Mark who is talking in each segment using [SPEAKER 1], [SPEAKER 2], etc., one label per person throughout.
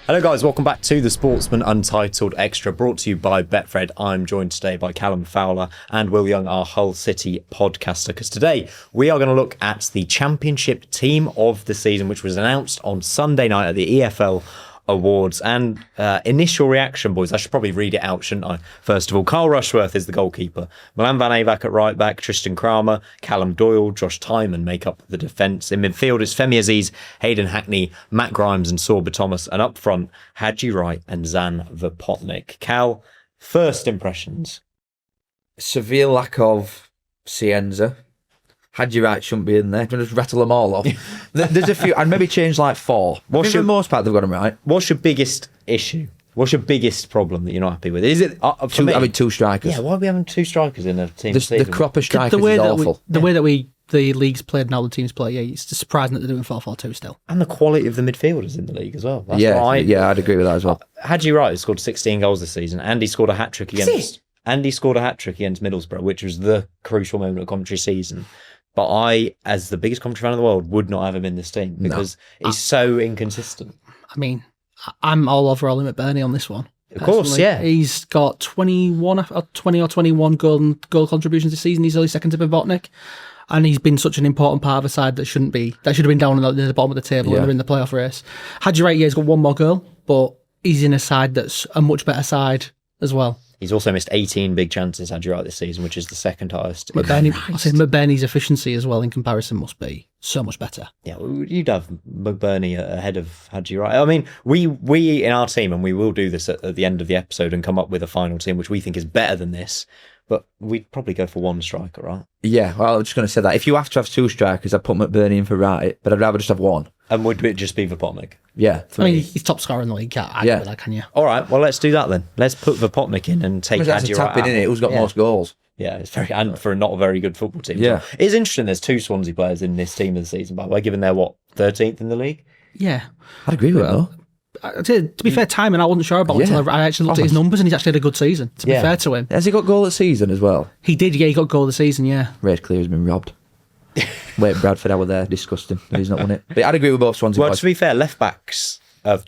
[SPEAKER 1] Hello guys, welcome back to the Sportsman Untitled Extra, brought to you by Betfred. I'm joined today by Callum Fowler and Will Young, our Hull City podcaster, because today we are going to look at the Championship Team of the Season, which was announced on Sunday night at the EFL Awards. And initial reaction, boys, I should probably read it out, shouldn't I? First of all, Carl Rushworth is the goalkeeper. Milan Van Avak at right back, Tristan Kramer, Callum Doyle, Josh Tyman make up the defence. In midfield, it's Femi Aziz, Hayden Hackney, Matt Grimes and Sorba Thomas. And up front, Hadji Wright and Zan Vipotnik. Cal, first impressions?
[SPEAKER 2] Severe lack of Cienza. Hadji Wright shouldn't be in there. Can I just rattle them all off? There's a few. I'd maybe change like four. For the most part, they've got them right.
[SPEAKER 1] What's your biggest issue? What's your biggest problem that you're not happy with? Is it
[SPEAKER 2] having two strikers?
[SPEAKER 1] Yeah, why are we having two strikers in a team?
[SPEAKER 2] The crop of strikers is awful.
[SPEAKER 3] The way that the league's played and how the teams play, it's just surprising that they're doing 4-4-2 still.
[SPEAKER 1] And the quality of the midfielders in the league as well.
[SPEAKER 2] I'd agree with that as well.
[SPEAKER 1] Hadji Wright has scored 16 goals this season. Andy scored a hat-trick against Middlesbrough, which was the crucial moment of commentary season. But I, as the biggest commentary fan in the world, would not have him in this team because he's so inconsistent.
[SPEAKER 3] I mean, I'm all over Ollie McBurney on this one.
[SPEAKER 1] Of course, yeah.
[SPEAKER 3] He's got 20 or 21 goal contributions this season. He's only second to Vipotnik. And he's been such an important part of a side that should have been down in the bottom of the table and they're in the playoff race. Hadji Wright, he's got one more goal, but he's in a side that's a much better side as well.
[SPEAKER 1] He's also missed 18 big chances, Hadji Wright, this season, which is the second highest.
[SPEAKER 3] McBurney's efficiency as well in comparison must be so much better.
[SPEAKER 1] Yeah, you'd have McBurney ahead of Hadji Wright. I mean, we in our team, and we will do this at the end of the episode and come up with a final team which we think is better than this, but we'd probably go for one striker, right?
[SPEAKER 2] Yeah, well, I was just going to say that. If you have to have two strikers, I'd put McBurney in for right, but I'd rather just have one.
[SPEAKER 1] And would it just be Vipotnik?
[SPEAKER 2] Yeah.
[SPEAKER 3] I mean, he's top scorer in the league. Can't argue with that, can you?
[SPEAKER 1] All right, well, let's do that then. Let's put Vipotnik in and take Hadji Wright out.
[SPEAKER 2] In it. Who's got most goals?
[SPEAKER 1] Yeah, it's and for not a very good football team.
[SPEAKER 2] Yeah.
[SPEAKER 1] It's interesting there's two Swansea players in this team of the season, by the way, given they're, 13th in the league?
[SPEAKER 3] Yeah.
[SPEAKER 2] I'd agree with that.
[SPEAKER 3] To be fair, Timon, I wasn't sure about until I actually looked at his numbers and he's actually had a good season, to be fair to him.
[SPEAKER 2] Has he got goal of the season as well?
[SPEAKER 3] He did, he got goal of the season, yeah.
[SPEAKER 2] Red Clear has been robbed. Wait, Bradford, I were there, disgusting. He's not won it. But I'd agree with both Swansea boys.
[SPEAKER 1] To be fair, left-backs have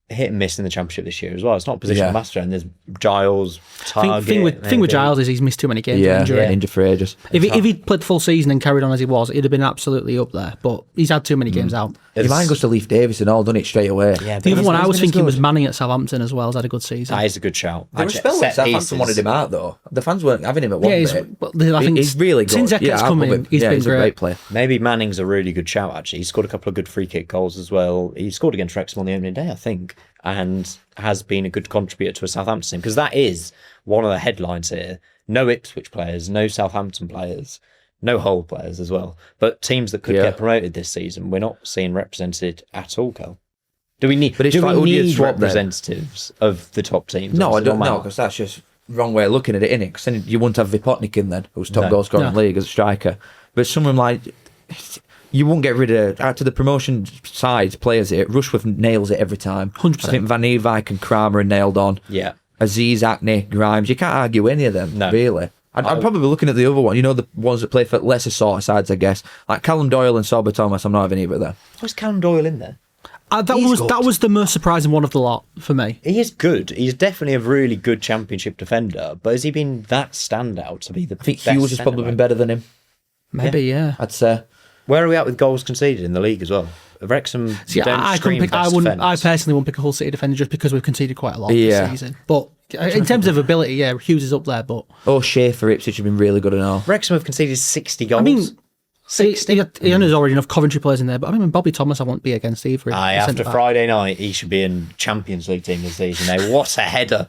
[SPEAKER 1] hit and miss in the Championship this year as well. It's not positional master, and there's Giles, Target...
[SPEAKER 3] Thing with Giles is he's missed too many games for injury.
[SPEAKER 2] Yeah, injured for ages.
[SPEAKER 3] If he'd played the full season and carried on as he was, he'd have been absolutely up there, but he's had too many games out.
[SPEAKER 2] Your mind goes to Leif Davis and all, done it straight away.
[SPEAKER 1] Yeah,
[SPEAKER 3] the other one I was thinking was Manning at Southampton as well, has had a good season.
[SPEAKER 1] That is a good shout.
[SPEAKER 2] There was a spell when Southampton wanted him out, though. The fans weren't having him at one bit.
[SPEAKER 3] I think
[SPEAKER 2] he's really good.
[SPEAKER 3] Since Eckert's come in, he's been
[SPEAKER 2] a great player.
[SPEAKER 1] Maybe Manning's a really good shout, actually. He scored a couple of good free-kick goals as well. He scored against Wrexham on the opening day, I think, and has been a good contributor to a Southampton team, because that is one of the headlines here. No Ipswich players, no Southampton players, no Hull players as well. But teams that could get promoted this season, we're not seeing represented at all, Cal. Do we need representatives of the top teams?
[SPEAKER 2] No, I don't know, because that's just wrong way of looking at it, innit? Because then you wouldn't have Vipotnik in then, who's top goal scorer in the league as a striker. But someone like... You won't get rid of, out of the promotion side players here, Rushworth nails it every time.
[SPEAKER 3] 100%.
[SPEAKER 2] I think Van Evijk and Kramer are nailed on.
[SPEAKER 1] Yeah.
[SPEAKER 2] Aziz, Hackney, Grimes, you can't argue any of them, really. I'd probably be looking at the other one, the ones that play for lesser sort of sides, I guess. Like Callum Doyle and Sorba Thomas, I'm not having either of them.
[SPEAKER 1] Why's Callum Doyle in there?
[SPEAKER 3] That was the most surprising one of the lot for me.
[SPEAKER 1] He is good. He's definitely a really good Championship defender, but has he been that standout to be the best? I think
[SPEAKER 2] Hughes has probably been better than him.
[SPEAKER 3] Maybe, yeah.
[SPEAKER 2] I'd say.
[SPEAKER 1] Where are we at with goals conceded in the league as well? Wrexham
[SPEAKER 3] I personally won't pick a Hull City defender just because we've conceded quite a lot this season. But in terms of ability, Hughes is up there. But
[SPEAKER 2] Shea for Ipswich have been really good and all.
[SPEAKER 1] Wrexham have conceded 60 goals.
[SPEAKER 3] I mean, 60. He there's already enough Coventry players in there, but I mean, Bobby Thomas I won't be against either.
[SPEAKER 1] After Friday night, he should be in Champions League team this season. What a header.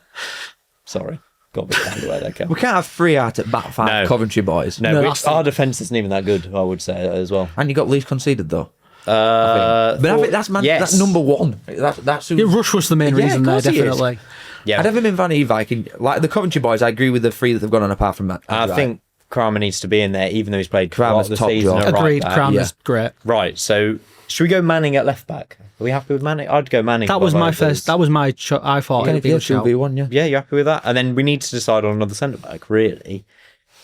[SPEAKER 1] Sorry. Got a bit down the way there, Kev.
[SPEAKER 2] We can't have 3 out at back 5 Coventry boys.
[SPEAKER 1] No, our defence isn't even that good, I would say, as well.
[SPEAKER 2] And you got least conceded, though. I think that's number one. That's
[SPEAKER 3] Rush was the main reason there, definitely.
[SPEAKER 1] Yeah.
[SPEAKER 2] I'd have him in Van Evijk. Like the Coventry boys, I agree with the 3 that they've gone on apart from that.
[SPEAKER 1] I think Kramer needs to be in there, even though he's played
[SPEAKER 2] Kramer's
[SPEAKER 1] the
[SPEAKER 2] top
[SPEAKER 1] season.
[SPEAKER 3] Agreed, Kramer's great.
[SPEAKER 1] Right, so should we go Manning at left back? Are we happy with Manning? I'd go Manning.
[SPEAKER 3] That was my first. That was my. I thought it'd be a shout.
[SPEAKER 2] 2v1,
[SPEAKER 1] Yeah, you happy with that? And then we need to decide on another centre back, really.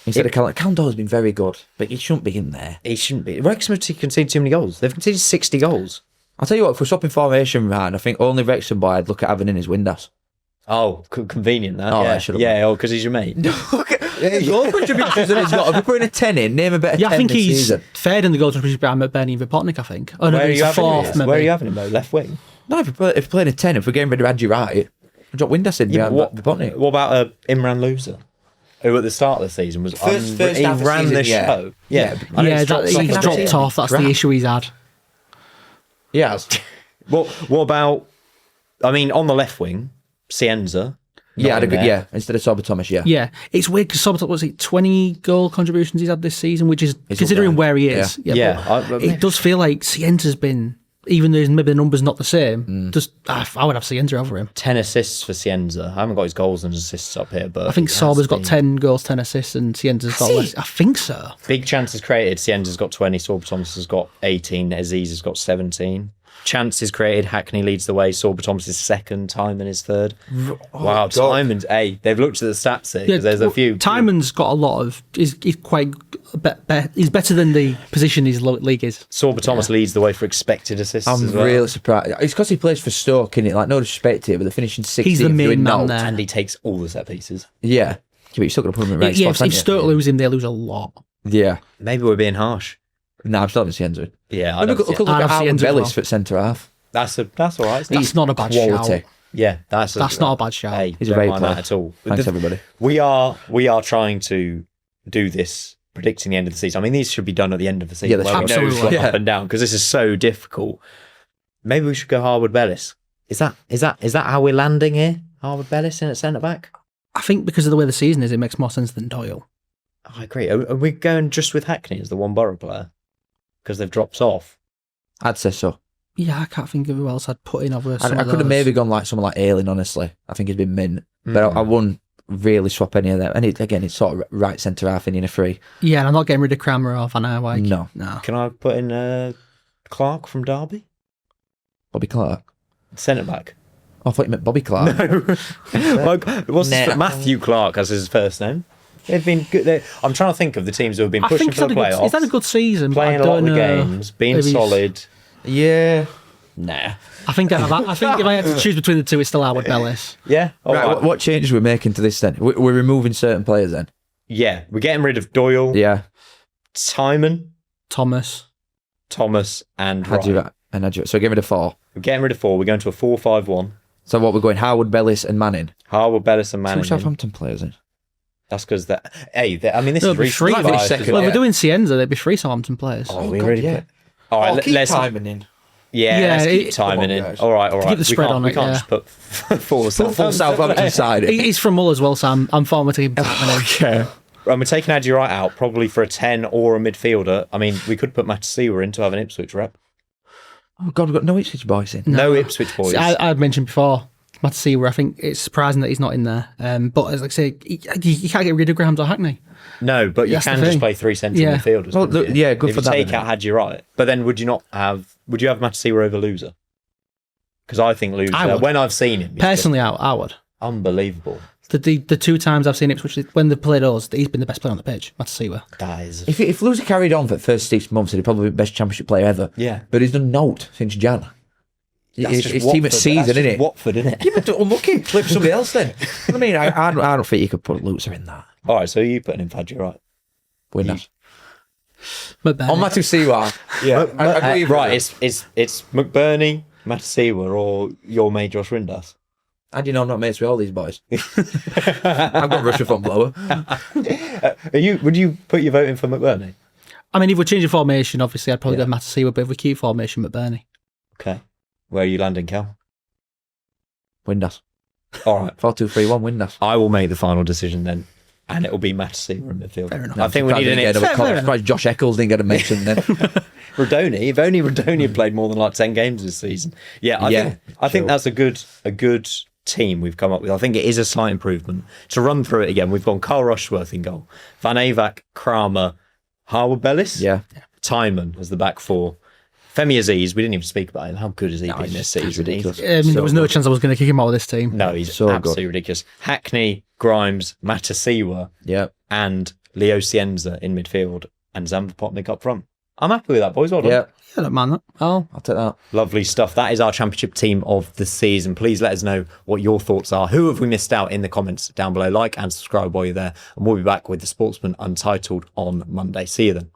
[SPEAKER 2] Instead of Callum Doyle's been very good, but he shouldn't be in there.
[SPEAKER 1] He shouldn't be. Wrexham have conceded too many goals. They've conceded 60 goals.
[SPEAKER 2] I'll tell you what, if we're swapping formation, Ryan, I think only Wrexham boy I'd look at having in his Windass.
[SPEAKER 1] Oh, convenient that.
[SPEAKER 2] Oh,
[SPEAKER 1] yeah,
[SPEAKER 2] that should've
[SPEAKER 1] yeah. Oh, because he's your mate.
[SPEAKER 2] Goal contributions that he's got. If we're putting a 10 in, name a better 10
[SPEAKER 3] Yeah, I think
[SPEAKER 2] this
[SPEAKER 3] he's
[SPEAKER 2] season.
[SPEAKER 3] third in the goal contribution behind McBurney and Vipotnik, I think. Oh, no,
[SPEAKER 1] Where are
[SPEAKER 3] he's
[SPEAKER 1] you having
[SPEAKER 3] fourth,
[SPEAKER 1] him?
[SPEAKER 3] maybe.
[SPEAKER 1] Where are you having him though? Left wing.
[SPEAKER 2] No, if we're playing a 10, if we're getting rid of Adji Wright, we'll drop Windass in behind Vipotnik.
[SPEAKER 1] What about Imran Loser, who at the start of the season was
[SPEAKER 2] First
[SPEAKER 1] he
[SPEAKER 2] half of
[SPEAKER 1] ran
[SPEAKER 2] season,
[SPEAKER 1] this
[SPEAKER 2] yeah.
[SPEAKER 1] show. Yeah,
[SPEAKER 2] Yeah,
[SPEAKER 1] I know
[SPEAKER 3] Yeah,
[SPEAKER 1] he's dropped
[SPEAKER 3] he's
[SPEAKER 1] second
[SPEAKER 2] half
[SPEAKER 3] dropped
[SPEAKER 2] season.
[SPEAKER 3] off. That's
[SPEAKER 2] Crap.
[SPEAKER 3] the issue he's had.
[SPEAKER 2] Yes.
[SPEAKER 1] What about? I mean, on the left wing, Cienza.
[SPEAKER 2] Yeah,
[SPEAKER 1] not in there.
[SPEAKER 2] yeah, instead of Sober Thomas, yeah.
[SPEAKER 3] Yeah, it's weird because Sobotka, was it 20 goal contributions he's had this season, which is
[SPEAKER 2] He's
[SPEAKER 3] considering
[SPEAKER 2] up there.
[SPEAKER 3] where he is.
[SPEAKER 1] Yeah.
[SPEAKER 3] but it does feel like Cienza's been, even though maybe the numbers not the same. Just I would have Cienza over him.
[SPEAKER 1] 10 assists for Cienza. I haven't got his goals and assists up here, but
[SPEAKER 3] I think
[SPEAKER 1] he has
[SPEAKER 3] Sorba's got
[SPEAKER 1] been-
[SPEAKER 3] 10 goals, 10 assists, and Cienza's got less. I think so.
[SPEAKER 1] Big chances created. Cienza's got 20. Sorba Thomas has got 18. Aziz has got 17. Chances created. Hackney leads the way. Sorba Thomas is second. Timon is third. Wow, Timon's they've looked at the stats here because there's a few.
[SPEAKER 3] Timon's got a lot of. He's quite. He's better than the position his league is.
[SPEAKER 1] Sorba Thomas leads the way for expected assists.
[SPEAKER 2] I'm
[SPEAKER 1] as well.
[SPEAKER 2] really surprised. It's because he plays for Stoke, innit? Like, no disrespect to it, but they're finishing 16th.
[SPEAKER 3] He's the main
[SPEAKER 2] doing
[SPEAKER 3] man
[SPEAKER 2] naught.
[SPEAKER 3] there.
[SPEAKER 1] And he takes all the set pieces.
[SPEAKER 2] Yeah. Yeah, but you're still going to put him in right
[SPEAKER 3] Yeah,
[SPEAKER 2] spots,
[SPEAKER 3] if
[SPEAKER 2] aren't you?
[SPEAKER 3] Stoke lose him, they lose a lot.
[SPEAKER 2] Yeah.
[SPEAKER 1] Maybe we're being harsh.
[SPEAKER 2] No, I'm still having Cienza.
[SPEAKER 1] Yeah, I
[SPEAKER 2] Look
[SPEAKER 1] don't
[SPEAKER 2] at
[SPEAKER 3] I'd have
[SPEAKER 2] Howard
[SPEAKER 3] Cienza as
[SPEAKER 2] Bellis
[SPEAKER 3] well.
[SPEAKER 2] for centre half.
[SPEAKER 1] That's all right.
[SPEAKER 3] That's not a bad
[SPEAKER 2] Quality.
[SPEAKER 3] shout.
[SPEAKER 1] Yeah, that's
[SPEAKER 3] not a bad shout.
[SPEAKER 1] Hey,
[SPEAKER 2] He's a
[SPEAKER 1] don't
[SPEAKER 2] great
[SPEAKER 1] mind
[SPEAKER 2] player.
[SPEAKER 1] that at all.
[SPEAKER 2] Thanks, everybody.
[SPEAKER 1] We are trying to do this predicting the end of the season. I mean, these should be done at the end of the season.
[SPEAKER 2] Yeah, they
[SPEAKER 1] where we
[SPEAKER 3] should.
[SPEAKER 1] know
[SPEAKER 3] Absolutely.
[SPEAKER 1] what's
[SPEAKER 2] Yeah.
[SPEAKER 1] up and down because this is so difficult. Maybe we should go Harwood Bellis. Is that how we're landing here? Harwood Bellis in at centre back.
[SPEAKER 3] I think because of the way the season is, it makes more sense than Doyle.
[SPEAKER 1] I agree. Are we going just with Hackney as the one Borough player because they've dropped off?
[SPEAKER 2] I'd say so.
[SPEAKER 3] Yeah, I can't think of who else I'd put in over some
[SPEAKER 2] I
[SPEAKER 3] of
[SPEAKER 2] could have
[SPEAKER 3] those.
[SPEAKER 2] maybe gone like someone like Ailing, honestly. I think he's been mint. But I wouldn't really swap any of them. And it's sort of right centre half in a free.
[SPEAKER 3] Yeah, and I'm not getting rid of Cranmer or Van Eyck.
[SPEAKER 2] No.
[SPEAKER 1] Can I put in Clark from Derby?
[SPEAKER 2] Bobby Clark.
[SPEAKER 1] Centre back.
[SPEAKER 2] I thought you meant Bobby Clark.
[SPEAKER 1] What's Matthew Clark as his first name? They've been good. I'm trying to think of the teams who have been
[SPEAKER 3] I
[SPEAKER 1] pushing
[SPEAKER 3] think
[SPEAKER 1] for the playoffs.
[SPEAKER 3] he's had a good season.
[SPEAKER 1] Playing
[SPEAKER 3] but
[SPEAKER 1] a
[SPEAKER 3] I
[SPEAKER 1] lot of
[SPEAKER 3] don't
[SPEAKER 1] the
[SPEAKER 3] know
[SPEAKER 1] games, being
[SPEAKER 3] if he's-
[SPEAKER 1] solid.
[SPEAKER 2] Yeah.
[SPEAKER 1] Nah.
[SPEAKER 3] I think if I had to choose between the two, it's still Howard Bellis.
[SPEAKER 1] Yeah. All
[SPEAKER 2] Right,
[SPEAKER 1] right.
[SPEAKER 2] what changes we're making to this then? We're removing certain players then?
[SPEAKER 1] Yeah, we're getting rid of Doyle,
[SPEAKER 2] Yeah.
[SPEAKER 1] Simon,
[SPEAKER 3] Thomas.
[SPEAKER 1] and
[SPEAKER 2] Hadji
[SPEAKER 1] Wright.
[SPEAKER 2] and Hadji. So get rid of 4.
[SPEAKER 1] We're getting rid of 4. We're going to a 4-5-1.
[SPEAKER 2] So what, we're going Howard, Bellis and Manning?
[SPEAKER 1] Harwood, Bellis, and
[SPEAKER 2] Two
[SPEAKER 1] Manning. in.
[SPEAKER 2] Southampton players in.
[SPEAKER 1] That's because that. Hey, I mean, this
[SPEAKER 3] No,
[SPEAKER 1] is
[SPEAKER 3] it'd be
[SPEAKER 1] recent.
[SPEAKER 3] three.
[SPEAKER 2] Might be second.
[SPEAKER 3] Well,
[SPEAKER 2] Yeah.
[SPEAKER 3] we're doing Cienza, there'd be 3 Southampton players.
[SPEAKER 1] Oh, we
[SPEAKER 2] God,
[SPEAKER 1] really
[SPEAKER 2] yeah.
[SPEAKER 1] put. All right, let's
[SPEAKER 2] Timing in.
[SPEAKER 1] Yeah,
[SPEAKER 3] Yeah,
[SPEAKER 1] let's keep
[SPEAKER 3] it-
[SPEAKER 1] timing
[SPEAKER 2] come on,
[SPEAKER 1] in.
[SPEAKER 2] guys.
[SPEAKER 1] All right.
[SPEAKER 3] keep the spread on
[SPEAKER 1] we
[SPEAKER 3] it,
[SPEAKER 1] can't
[SPEAKER 3] yeah.
[SPEAKER 1] just put 4
[SPEAKER 2] Full Southampton side.
[SPEAKER 3] He's from Mull as well, so I'm far with team.
[SPEAKER 2] Yeah.
[SPEAKER 1] And we're taking Adji Wright out probably for a 10 or a midfielder. I mean, we could put Matasiwa in to have an Ipswich rep.
[SPEAKER 2] Oh, God, we've got no Ipswich boys in.
[SPEAKER 1] No Ipswich boys.
[SPEAKER 3] I mentioned before, Matasiwa, I think it's surprising that he's not in there. But as I say, you can't get rid of Grahams or Hackney.
[SPEAKER 1] No, but you
[SPEAKER 3] That's the
[SPEAKER 1] can just
[SPEAKER 3] thing.
[SPEAKER 1] play 3 central
[SPEAKER 3] Yeah.
[SPEAKER 1] midfielders.
[SPEAKER 2] Well,
[SPEAKER 1] couldn't
[SPEAKER 2] yeah,
[SPEAKER 1] you?
[SPEAKER 2] good
[SPEAKER 1] if
[SPEAKER 2] for
[SPEAKER 1] you
[SPEAKER 2] that,
[SPEAKER 1] take
[SPEAKER 2] isn't
[SPEAKER 1] out Hadji Wright, but then would you have Matasiwa over Loser? Because I think Loser,
[SPEAKER 3] I would.
[SPEAKER 1] when I've seen him, he's
[SPEAKER 3] Personally, I would.
[SPEAKER 1] just unbelievable.
[SPEAKER 3] The 2 times I've seen Ipswich, when they've played us, he's been the best player on the pitch, Matasiwa.
[SPEAKER 1] That is,
[SPEAKER 2] If Loser carried on for the first 6 months, he'd probably be the best Championship player ever.
[SPEAKER 1] Yeah.
[SPEAKER 2] But he's done naught since Jan.
[SPEAKER 1] that's
[SPEAKER 2] His
[SPEAKER 1] just
[SPEAKER 2] team at
[SPEAKER 1] Watford,
[SPEAKER 2] season,
[SPEAKER 1] that's
[SPEAKER 2] isn't
[SPEAKER 1] just
[SPEAKER 2] it?
[SPEAKER 1] Watford, isn't it?
[SPEAKER 2] Yeah, but unlucky. Flip somebody else then. I mean, I don't think you could put Loser in that.
[SPEAKER 1] All right, so you putting in Hadji Wright?
[SPEAKER 2] Win that.
[SPEAKER 3] But Ben,
[SPEAKER 2] On Matasiwa.
[SPEAKER 1] Yeah,
[SPEAKER 2] I agree with
[SPEAKER 1] right.
[SPEAKER 2] you.
[SPEAKER 1] It's McBurney, Matasiwa, or your mate Josh Rindas.
[SPEAKER 2] How do you know I'm not mates with all these boys? I've got Rushworth on blower.
[SPEAKER 1] Would you put your vote in for McBurney?
[SPEAKER 3] I mean, if we change the formation, obviously I'd probably go Matasiwa, but if we keep formation, McBurney.
[SPEAKER 1] Okay, where are you landing, Cal?
[SPEAKER 2] Windass.
[SPEAKER 1] All right,
[SPEAKER 2] 4-2-3-1, Windass.
[SPEAKER 1] I will make the final decision then, and it will be Matasiwa in midfield.
[SPEAKER 3] Fair enough.
[SPEAKER 1] I think we need an
[SPEAKER 2] I'm
[SPEAKER 3] fair
[SPEAKER 2] surprised Josh Eccles didn't get a mention then.
[SPEAKER 1] Rodoni. If only Rodoni had played more than like 10 games this season. Yeah, I think that's a good team we've come up with. I think it is a slight improvement. To run through it again, we've gone Carl Rushworth in goal, Van Eyck, Kramer, Harwood Bellis,
[SPEAKER 2] Yeah.
[SPEAKER 1] Timon as the back 4. Femi Aziz, we didn't even speak about him. How good has he been
[SPEAKER 2] he's-
[SPEAKER 1] this
[SPEAKER 2] he's
[SPEAKER 1] season?
[SPEAKER 2] ridiculous.
[SPEAKER 3] I mean, there was no chance I was going to kick him out of this team.
[SPEAKER 1] No, he's
[SPEAKER 2] So
[SPEAKER 1] absolutely ridiculous. Hackney, Grimes, Matasiwa,
[SPEAKER 2] Yeah.
[SPEAKER 1] and Leo Cienza in midfield, and Vipotnik up front. I'm happy with that, boys. Well done.
[SPEAKER 2] Yeah,
[SPEAKER 3] I don't mind that.
[SPEAKER 2] I'll take that.
[SPEAKER 1] Lovely stuff. That is our championship team of the season. Please let us know what your thoughts are. Who have we missed out in the comments down below? Like and subscribe while you're there. And we'll be back with the Sportsman Untitled on Monday. See you then.